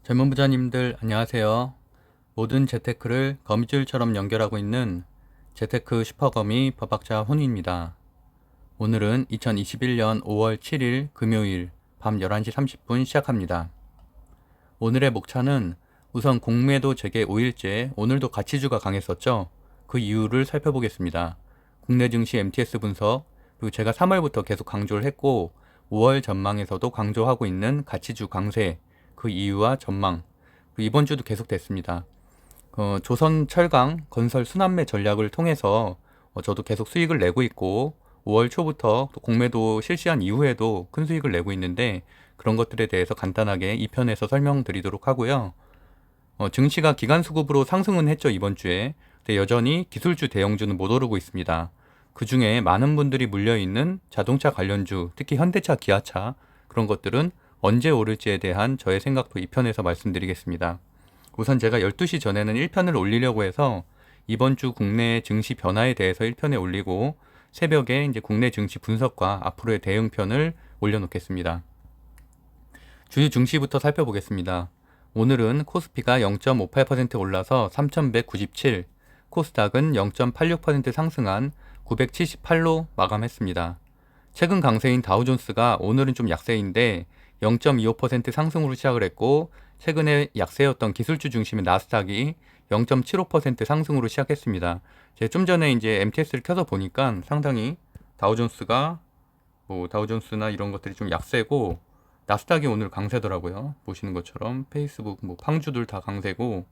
젊은 부자님들 안녕하세요. 모든 재테크를 거미줄처럼 연결하고 있는 재테크 슈퍼거미 법학자 훈우입니다. 오늘은 2021년 5월 7일 금요일 밤 11시 30분 시작합니다. 오늘의 목차는 우선 공매도 재개 5일째 오늘도 가치주가 강했었죠. 그 이유를 살펴보겠습니다. 국내 증시 MTS 분석, 그리고 제가 3월부터 계속 강조를 했고 5월 전망에서도 강조하고 있는 가치주 강세, 그 이유와 전망, 그리고 이번 주도 계속 됐습니다. 조선 철강 건설 순환매 전략을 통해서 저도 계속 수익을 내고 있고 5월 초부터 공매도 실시한 이후에도 큰 수익을 내고 있는데 그런 것들에 대해서 간단하게 2편에서 설명드리도록 하고요. 증시가 기간 수급으로 상승은 했죠, 이번 주에. 근데 여전히 기술주 대형주는 못 오르고 있습니다. 그 중에 많은 분들이 물려있는 자동차 관련주, 특히 현대차, 기아차, 그런 것들은 언제 오를지에 대한 저의 생각도 2편에서 말씀드리겠습니다. 우선 제가 12시 전에는 1편을 올리려고 해서 이번 주 국내 증시 변화에 대해서 1편에 올리고 새벽에 이제 국내 증시 분석과 앞으로의 대응편을 올려놓겠습니다. 주요 증시부터 살펴보겠습니다. 오늘은 코스피가 0.58% 올라서 3,197, 코스닥은 0.86% 상승한 978로 마감했습니다. 최근 강세인 다우존스가 오늘은 좀 약세인데 0.25% 상승으로 시작을 했고 최근에 약세였던 기술주 중심의 나스닥이 0.75% 상승으로 시작했습니다. 제가 좀 전에 이제 MTS를 켜서 보니까 상당히 다우존스가 다우존스나 이런 것들이 좀 약세고 나스닥이 오늘 강세더라고요. 보시는 것처럼 페이스북, 팡주들 다 강세고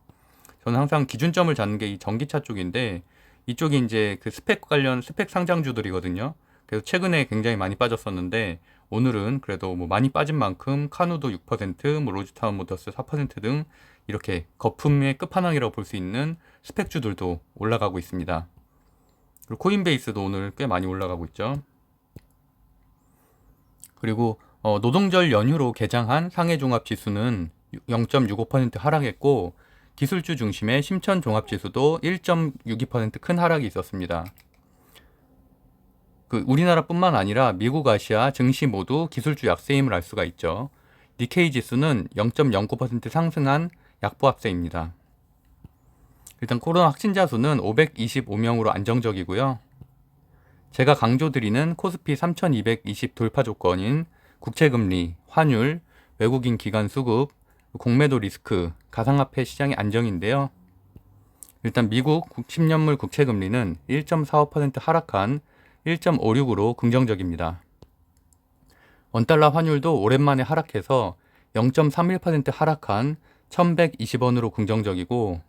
저는 항상 기준점을 잡는 게 이 전기차 쪽인데 이쪽이 이제 그 스펙 관련 스펙 상장주들이거든요. 그래서 최근에 굉장히 많이 빠졌었는데 오늘은 그래도 많이 빠진 만큼 카누도 6%, 로즈타운 모터스 4%등 이렇게 거품의 끝판왕이라고 볼 수 있는 스펙주들도 올라가고 있습니다. 그리고 코인베이스도 오늘 꽤 많이 올라가고 있죠. 그리고 노동절 연휴로 개장한 상해종합지수는 0.65% 하락했고 기술주 중심의 심천종합지수도 1.62% 큰 하락이 있었습니다. 우리나라뿐만 아니라 미국, 아시아 증시 모두 기술주 약세임을 알 수가 있죠. 니케이 지수는 0.09% 상승한 약보합세입니다. 일단 코로나 확진자 수는 525명으로 안정적이고요. 제가 강조드리는 코스피 3220 돌파 조건인 국채금리, 환율, 외국인 기관 수급, 공매도 리스크, 가상화폐 시장의 안정인데요. 일단 미국 10년물 국채금리는 1.45% 하락한 1.56으로 긍정적입니다. 원달러 환율도 오랜만에 하락해서 0.31% 하락한 1120원으로 긍정적이고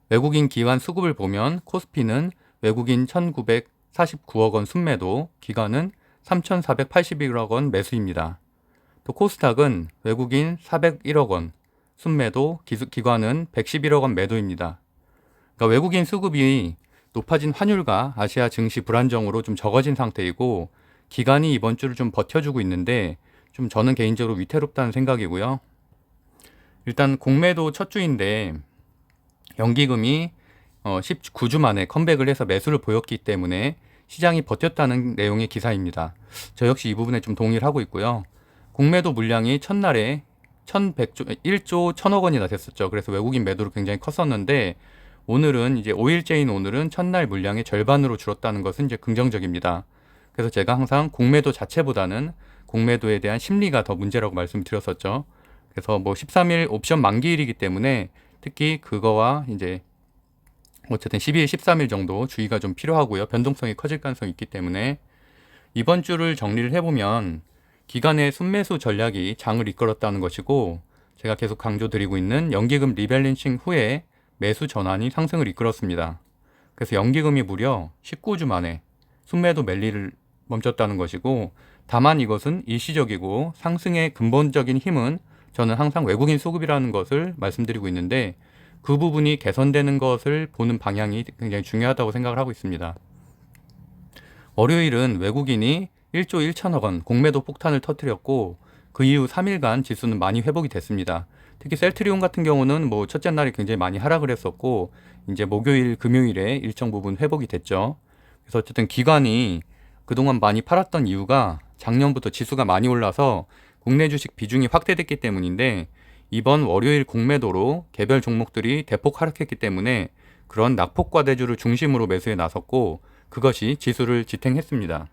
외국인 기관 수급을 보면 코스피는 외국인 1949억 원 순매도, 기관은 3481억 원 매수입니다. 또 코스닥은 외국인 401억 원 순매도, 기관은 111억 원 매도입니다. 그러니까 외국인 수급이 높아진 환율과 아시아 증시 불안정으로 좀 적어진 상태이고 기관이 이번 주를 좀 버텨주고 있는데 좀 저는 개인적으로 위태롭다는 생각이고요. 일단 공매도 첫 주인데 연기금이 19주 만에 컴백을 해서 매수를 보였기 때문에 시장이 버텼다는 내용의 기사입니다. 저 역시 이 부분에 좀 동의를 하고 있고요. 공매도 물량이 첫날에 1조 1000억 원이나 됐었죠. 그래서 외국인 매도로 굉장히 컸었는데 오늘은 이제 5일째인 오늘은 첫날 물량의 절반으로 줄었다는 것은 이제 긍정적입니다. 그래서 제가 항상 공매도 자체보다는 공매도에 대한 심리가 더 문제라고 말씀드렸었죠. 그래서 13일 옵션 만기일이기 때문에 특히 그거와 이제 어쨌든 12일, 13일 정도 주의가 좀 필요하고요. 변동성이 커질 가능성이 있기 때문에 이번 주를 정리를 해보면 기관의 순매수 전략이 장을 이끌었다는 것이고 제가 계속 강조드리고 있는 연기금 리밸런싱 후에 매수 전환이 상승을 이끌었습니다. 그래서 연기금이 무려 19주 만에 순매도 랠리를 멈췄다는 것이고 다만 이것은 일시적이고 상승의 근본적인 힘은 저는 항상 외국인 수급이라는 것을 말씀드리고 있는데 그 부분이 개선되는 것을 보는 방향이 굉장히 중요하다고 생각을 하고 있습니다. 월요일은 외국인이 1조 1천억 원 공매도 폭탄을 터뜨렸고 그 이후 3일간 지수는 많이 회복이 됐습니다. 특히 셀트리온 같은 경우는 첫째 날이 굉장히 많이 하락을 했었고 이제 목요일, 금요일에 일정 부분 회복이 됐죠. 그래서 어쨌든 기관이 그동안 많이 팔았던 이유가 작년부터 지수가 많이 올라서 국내 주식 비중이 확대됐기 때문인데 이번 월요일 공매도로 개별 종목들이 대폭 하락했기 때문에 그런 낙폭과대주를 중심으로 매수에 나섰고 그것이 지수를 지탱했습니다.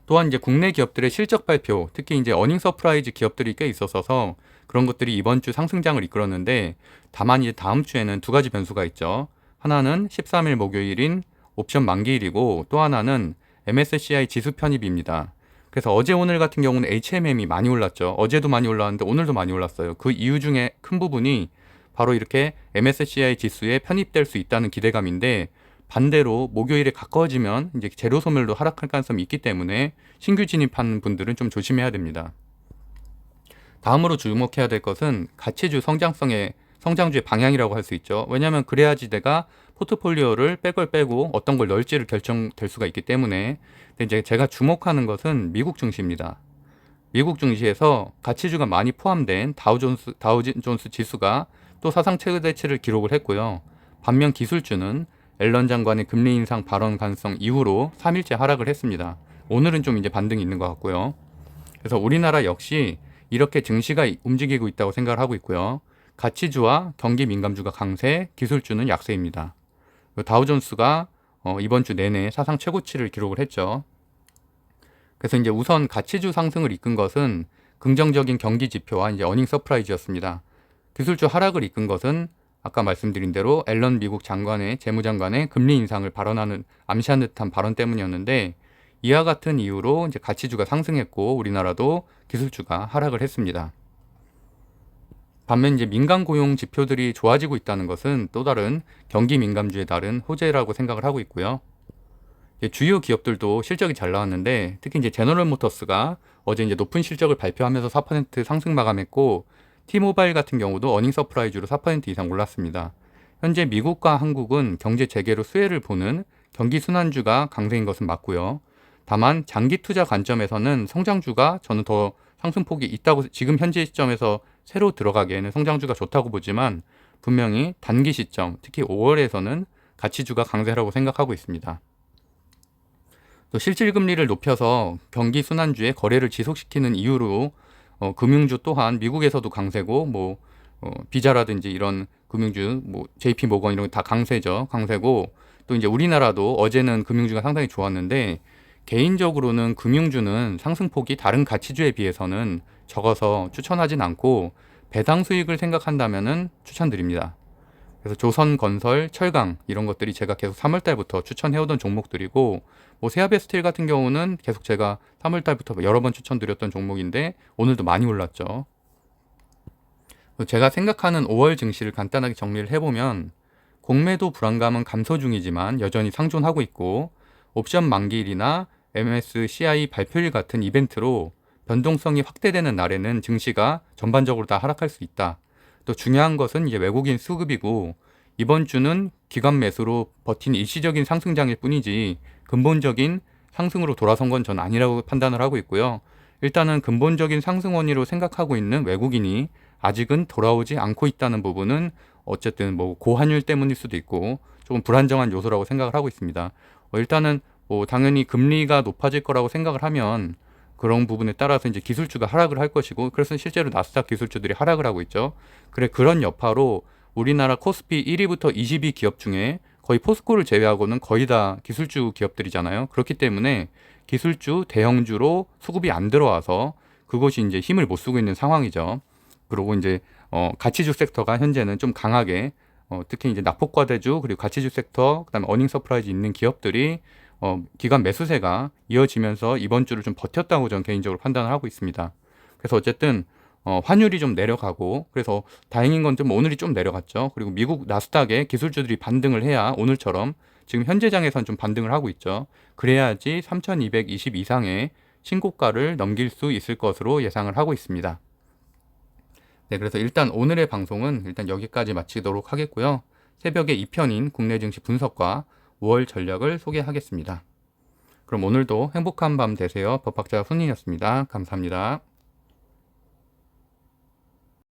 또한 이제 국내 기업들의 실적 발표, 특히 이제 어닝 서프라이즈 기업들이 꽤 있었어서 그런 것들이 이번 주 상승장을 이끌었는데 다만 이제 다음 주에는 두 가지 변수가 있죠. 하나는 13일 목요일인 옵션 만기일이고 또 하나는 MSCI 지수 편입입니다. 그래서 어제 오늘 같은 경우는 HMM이 많이 올랐죠. 어제도 많이 올랐는데 오늘도 많이 올랐어요. 그 이유 중에 큰 부분이 바로 이렇게 MSCI 지수에 편입될 수 있다는 기대감인데 반대로 목요일에 가까워지면 이제 재료 소멸로 하락할 가능성이 있기 때문에 신규 진입하는 분들은 좀 조심해야 됩니다. 다음으로 주목해야 될 것은 가치주 성장주의 방향이라고 할 수 있죠. 왜냐하면 그래야지 내가 포트폴리오를 뺄 걸 빼고 어떤 걸 넣을지를 결정될 수가 있기 때문에. 근데 이제 제가 주목하는 것은 미국 증시입니다. 미국 증시에서 가치주가 많이 포함된 다우존스 지수가 또 사상 최대치를 기록을 했고요. 반면 기술주는 앨런 장관의 금리 인상 발언 가능성 이후로 3일째 하락을 했습니다. 오늘은 좀 이제 반등이 있는 것 같고요. 그래서 우리나라 역시 이렇게 증시가 움직이고 있다고 생각을 하고 있고요. 가치주와 경기 민감주가 강세, 기술주는 약세입니다. 다우존스가 이번 주 내내 사상 최고치를 기록을 했죠. 그래서 이제 우선 가치주 상승을 이끈 것은 긍정적인 경기 지표와 이제 어닝 서프라이즈였습니다. 기술주 하락을 이끈 것은 아까 말씀드린 대로 앨런 미국 재무장관의 금리 인상을 암시한 듯한 발언 때문이었는데 이와 같은 이유로 이제 가치주가 상승했고 우리나라도 기술주가 하락을 했습니다. 반면 이제 민간 고용 지표들이 좋아지고 있다는 것은 또 다른 경기 민감주의 다른 호재라고 생각을 하고 있고요. 주요 기업들도 실적이 잘 나왔는데 특히 이제 제너럴 모터스가 어제 이제 높은 실적을 발표하면서 4% 상승 마감했고 T모바일 같은 경우도 어닝 서프라이즈로 4% 이상 올랐습니다. 현재 미국과 한국은 경제 재개로 수혜를 보는 경기 순환주가 강세인 것은 맞고요. 다만 장기 투자 관점에서는 성장주가 저는 더 상승폭이 있다고 지금 현재 시점에서 새로 들어가기에는 성장주가 좋다고 보지만 분명히 단기 시점, 특히 5월에서는 가치주가 강세라고 생각하고 있습니다. 또 실질금리를 높여서 경기 순환주의 거래를 지속시키는 이유로 금융주 또한 미국에서도 강세고 비자라든지 이런 금융주 JP 모건 이런 거 다 강세고 또 이제 우리나라도 어제는 금융주가 상당히 좋았는데 개인적으로는 금융주는 상승폭이 다른 가치주에 비해서는 적어서 추천하진 않고 배당 수익을 생각한다면은 추천드립니다. 그래서 조선건설, 철강 이런 것들이 제가 계속 3월 달부터 추천해오던 종목들이고 세아베스틸 같은 경우는 계속 제가 3월 달부터 여러 번 추천드렸던 종목인데 오늘도 많이 올랐죠. 제가 생각하는 5월 증시를 간단하게 정리를 해보면 공매도 불안감은 감소 중이지만 여전히 상존하고 있고 옵션 만기일이나 MSCI 발표일 같은 이벤트로 변동성이 확대되는 날에는 증시가 전반적으로 다 하락할 수 있다. 또 중요한 것은 이제 외국인 수급이고 이번 주는 기관 매수로 버틴 일시적인 상승장일 뿐이지 근본적인 상승으로 돌아선 건 전 아니라고 판단을 하고 있고요. 일단은 근본적인 상승 원인으로 생각하고 있는 외국인이 아직은 돌아오지 않고 있다는 부분은 어쨌든 고환율 때문일 수도 있고 조금 불안정한 요소라고 생각을 하고 있습니다. 일단은 당연히 금리가 높아질 거라고 생각을 하면 그런 부분에 따라서 이제 기술주가 하락을 할 것이고 그래서 실제로 나스닥 기술주들이 하락을 하고 있죠. 그런 여파로 우리나라 코스피 1위부터 20위 기업 중에 거의 포스코를 제외하고는 거의 다 기술주 기업들이잖아요. 그렇기 때문에 기술주, 대형주로 수급이 안 들어와서 그것이 이제 힘을 못 쓰고 있는 상황이죠. 그리고 이제 가치주 섹터가 현재는 좀 강하게 특히 이제 낙폭과대주 그리고 가치주 섹터 그다음에 어닝 서프라이즈 있는 기업들이 기관 매수세가 이어지면서 이번 주를 좀 버텼다고 저는 개인적으로 판단을 하고 있습니다. 그래서 어쨌든 환율이 좀 내려가고 그래서 다행인 건 좀 오늘이 좀 내려갔죠. 그리고 미국 나스닥의 기술주들이 반등을 해야 오늘처럼 지금 현재 장에선 좀 반등을 하고 있죠. 그래야지 3220 이상의 신고가를 넘길 수 있을 것으로 예상을 하고 있습니다. 네, 그래서 일단 오늘의 방송은 일단 여기까지 마치도록 하겠고요. 새벽에 2편인 국내 증시 분석과 5월 전략을 소개하겠습니다. 그럼 오늘도 행복한 밤 되세요. 법학자 손인이었습니다. 감사합니다.